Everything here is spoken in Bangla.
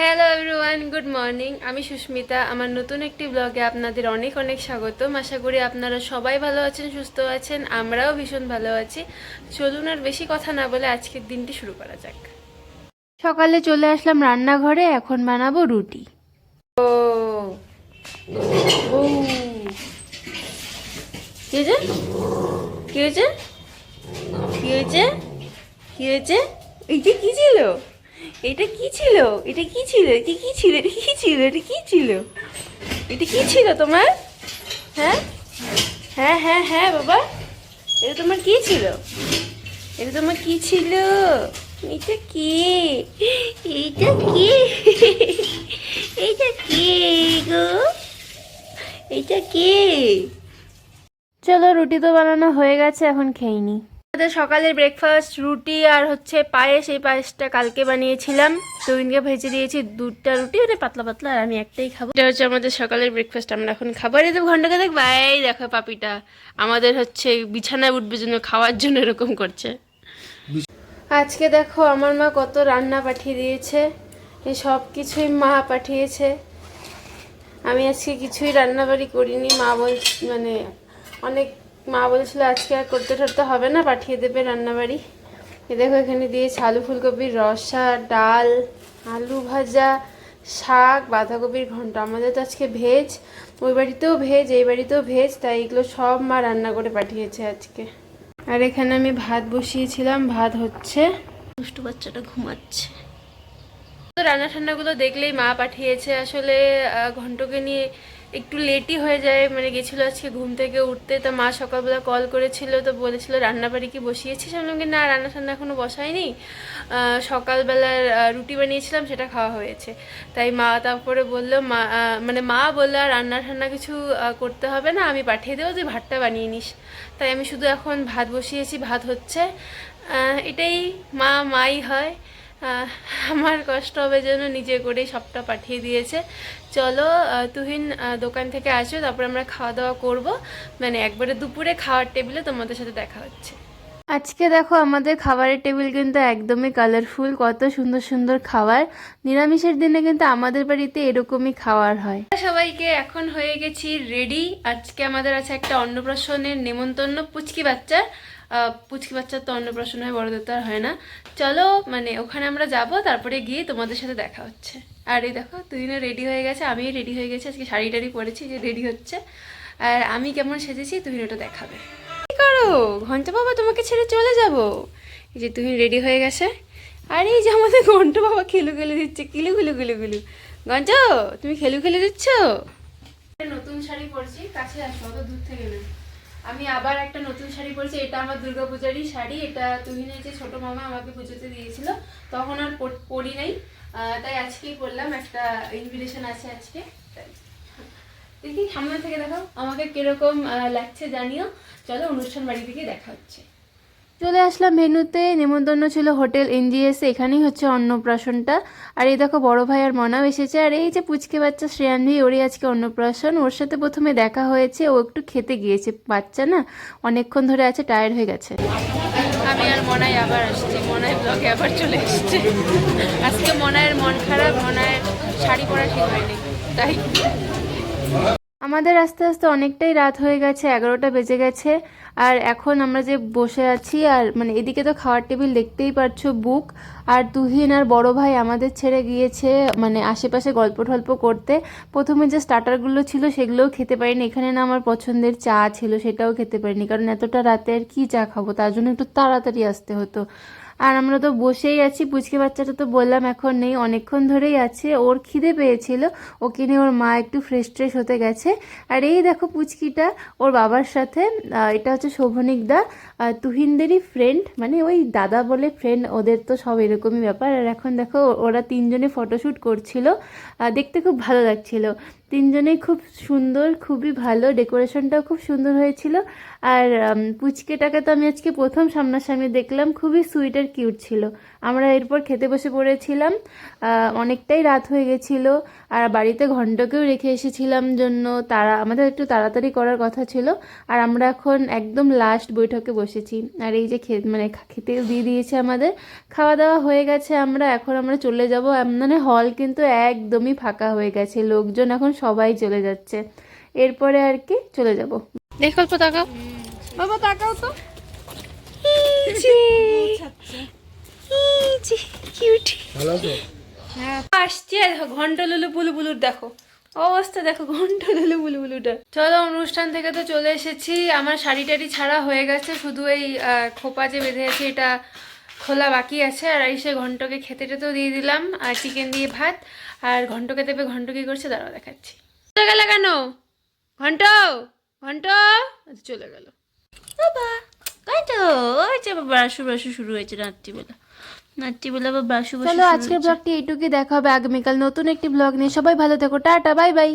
Hello everyone, good morning. আমি সুস্মিতা। আমার নতুন একটি ব্লগে আপনাদের অনেক অনেক স্বাগতম। আশা করি আপনারা সবাই ভালো আছেন, সুস্থ আছেন। আমরাও ভীষণ ভালো আছি। চলুন আর বেশি কথা না বলে আজকের দিনটি শুরু করা যাক। সকালে চলে আসলাম রান্নাঘরে, এখন বানাবো রুটি। ও ও কি হয়েছে? কি হয়েছে? কি হয়েছে? কি হয়েছে? এইটা কি ছিল? এটা কি ছিল? এটা কি ছিল? এটা কি ছিল? এটা কি ছিল? এটা কি ছিল? এটা কি ছিল তোমার? হ্যাঁ হ্যাঁ হ্যাঁ হ্যাঁ বাবা, এটা তোমার কি ছিল? এটা তোমার কি ছিল? এটা কি? এইটা কি? এইটা কি গো? এইটা কি? চলো, রুটি তো বানানো হয়ে গেছে, এখন খেয়ে নি। আমাদের সকালের ব্রেকফাস্ট রুটি আর হচ্ছে পায়েস। এই পায়েসটা কালকে বানিয়েছিলাম, তুহিনকে ভেজে দিয়েছি দুটা রুটি, ওটা পাতলা পাতলা, আর আমি একটাই খাবো। এটা হচ্ছে আমাদের সকালের ব্রেকফাস্ট। আমরা এখন খাবার এই তো ঘন্টাকে দেখবা। এই দেখো পাপিটা আমাদের হচ্ছে বিছানায় উঠবে জন্য খাওয়ার জন্য এরকম করছে। আজকে দেখো আমার মা কত রান্না পাঠিয়ে দিয়েছে। এই সব কিছুই মা পাঠিয়েছে। আমি আজকে কিছুই রান্নাবাড়ি করিনি। মা মানে অনেক মা বলেছিল আজকে আর করতে টরতে হবে না, পাঠিয়ে দেবে রান্নাবাড়ি। এ দেখো এখানে দিয়েছে আলু ফুলকপির রসা, ডাল, আলু ভাজা, শাক, বাঁধাকপির ঘন্ট। আমাদের তো আজকে ভেজ, ওই বাড়িতেও ভেজ, এই বাড়িতেও ভেজ, তাই এগুলো সব মা রান্না করে পাঠিয়েছে আজকে। আর এখানে আমি ভাত বসিয়েছিলাম, ভাত হচ্ছে। দুষ্টু বাচ্চাটা ঘুমাচ্ছে। তো রান্না ঠান্নাগুলো দেখলেই মা পাঠিয়েছে। আসলে ঘন্টকে নিয়ে একটু লেটই হয়ে যায়, মানে গেছিলো আজকে ঘুম থেকে উঠতে। তো মা সকালবেলা কল করেছিল, তো বলেছিল রান্নাবাড়ি কি বসিয়েছিস? আমি বললাম না, রান্না ঠান্না এখনও বসাইনি। সকালবেলার রুটি বানিয়েছিলাম, সেটা খাওয়া হয়েছে। তাই মা তারপরে বললো, মানে মা বললো আর রান্না ঠান্না কিছু করতে হবে না, আমি পাঠিয়ে দেবো, তুই ভাতটা বানিয়ে নিস। তাই আমি শুধু এখন ভাত বসিয়েছি, ভাত হচ্ছে। এটাই মাই হয়। আমার কষ্ট হবে জন্য নিজে করেই সবটা পাঠিয়ে দিয়েছে। চলো, তুহিন দোকান থেকে আসবে, তারপর আমরা খাওয়া দাওয়া করবো। মানে একবারে দুপুরে খাওয়ার টেবিলে তোমাদের সাথে দেখা হচ্ছে। আজকে দেখো আমাদের খাবারের টেবিল কিন্তু একদমই কালারফুল, কত সুন্দর সুন্দর খাবার। নিরামিষের দিনে কিন্তু আমাদের বাড়িতে এরকমই খাবার হয়। সবাইকে এখন হয়ে গেছি রেডি। আজকে আমাদের আছে একটা অন্নপ্রাশনের নেমন্তন্ন, পুচকি বাচ্চার। পুচকি বাচ্চার তো অন্নপ্রাশন হয়, বড়দের তো আর হয় না। চলো, মানে ওখানে আমরা যাব, তারপরে গিয়ে তোমাদের সাথে দেখা হচ্ছে। আর এই দেখো তুহিনও রেডি হয়ে গেছে, আমিও রেডি হয়ে গেছি। আজকে শাড়ি টাড়ি পরেছি, যে রেডি হচ্ছে। আর আমি কেমন সেজেছি তুহিন ওটা দেখাবে। কি করো ঘন্টা বাবা, তোমাকে ছেড়ে চলে যাব। এই যে তুহিন রেডি হয়ে গেছে। আর এই যে আমাদের ঘন্টা বাবা খেলু খেলে দিচ্ছে, কিলু কিলু কিলু কিলু। গঞ্জ, তুমি খেলু খেলে দিচ্ছ। নতুন শাড়ি পরছি, কাছে আসো, অত দূর থেকে না। আমি আবার একটা নতুন শাড়ি পরেছি। এটা আমার দুর্গাপূজারই শাড়ি। এটা তুহিনের যে ছোট মামা আমাকে পুজোতে দিয়েছিল, তখন আর পরি নাই, তাই আজকেই পরলাম। একটা ইনভিটেশন আছে আজকে, তাই। দেখি সামনে থেকে দেখাও আমাকে কিরকম লাগছে জানিও। চলো, অনুষ্ঠান বাড়ি থেকে দেখা হচ্ছে। চলে আসলাম ভেন্যুতে। নেমন্তন্ন ছিল হোটেল NGS, এখানেই হচ্ছে অন্নপ্রাশনটা। আর এই দেখো বড় ভাই আর মনাও এসেছে। আর এই যে পুচকে বাচ্চা শ্রেয়ানভি, ওরই আজকে অন্নপ্রাশন। ওর সাথে প্রথমে দেখা হয়েছে, ও একটু খেতে গিয়েছে। বাচ্চা না, অনেকক্ষণ ধরে আছে, টায়ার্ড হয়ে গেছে। আমি আর মনাই আবার আসছি, মনাই ব্লগে আবার চলে এসছে। আজকে মনায়ের মন খারাপ, মনায়ের শাড়ি পরা ঠিক হয়নি, তাই। আমাদের আস্তে আস্তে অনেকটাই রাত হয়ে গেছে, 11টা বেজে গেছে। আর এখন আমরা যে বসে আছি, আর মানে এদিকে তো খাওয়ার টেবিল দেখতেই পাচ্ছো বুক। আর তুহিন আর বড় ভাই আমাদের ছেড়ে গিয়েছে মানে আশেপাশে গল্প টল্প করতে। প্রথমে যে স্টার্টারগুলো ছিল সেগুলোও খেতে পারিনি। এখানে না আমার পছন্দের চা ছিল, সেটাও খেতে পারিনি, কারণ এতটা রাতে আর কি চা খাবো, তার জন্য একটু তাড়াতাড়ি আসতে হতো। আর আমরা তো বসেই আছি। পুচকে বাচ্চাটা তো বললাম এখন নেই, অনেকক্ষণ ধরেই আছে। ওর খিদে পেয়েছিল, ওকে নিয়ে ওর মা একটু ফ্রেশ ট্রেশ হতে গেছে। আর এই দেখো পুচকিটা ওর বাবার সাথে। এটা হচ্ছে শোভনিক দা, তুহিনদেরই ফ্রেন্ড, মানে ওই দাদা বলে ফ্রেন্ড, ওদের তো সব এরকমই ব্যাপার। আর এখন দেখো ওরা তিনজনে ফটোশ্যুট করছিল, দেখতে খুব ভালো লাগছিল। তিনজনেই খুব সুন্দর, খুবই ভালো, ডেকোরেশনটাও খুব সুন্দর হয়েছিল। আর পুচকেটাকে তো আমি আজকে প্রথম সামনাসামনি দেখলাম, খুবই সুইট আর কিউট ছিল। আমরা এরপর খেতে বসে পড়েছিলাম, অনেকটাই রাত হয়ে গেছিলো। আর বাড়িতে ঘন্টকেও রেখে এসেছিলাম জন্য আমাদের একটু তাড়াতাড়ি করার কথা ছিল। আর আমরা এখন একদম লাস্ট বৈঠকে বসেছি। আর এই যে খেতেও দিয়ে দিয়েছে আমাদের, খাওয়া দাওয়া হয়ে গেছে। এখন আমরা চলে যাব। মানে হল কিন্তু একদমই ফাঁকা হয়ে গেছে, লোকজন এখন সবাই চলে যাচ্ছে। এরপরে আর কি চলে যাব। দেখ অল্প তাকাও, বাবা তাকাও তো। আসছে দেখো ঘন্টা লুলু বুলু বুলুর, দেখো অবস্থা, দেখো ঘন্টা লুলু বুলু বুলুটা। চলো, অনুষ্ঠান থেকে তো চলে এসেছি। আমার শাড়ি টাড়ি ছাড়া হয়ে গেছে, শুধু এই খোপা যে বেঁধে আছে এটা খোলা বাকি আছে। আর এসে ঘন্টকে খেতে টেতেও দিয়ে দিলাম, আর চিকেন দিয়ে ভাত। আর ঘন্টকে দেবে, ঘন্ট কি করছে দাঁড়াও দেখাচ্ছি। চলে গেল কেন ঘন্ট? ঘন্ট চলে গেল বাবা। ঘন্ট ওই যে ব্রাশু ব্রাশু শুরু হয়েছে রাত্রিবেলা, রাত্রিবেলা আবার ব্রাশু। চলো আজকের ব্লগটি এইটুকুই, দেখা হবে আগামীকাল নতুন একটি ব্লগ নিয়ে। সবাই ভালো থেকো, টাটা বাই বাই।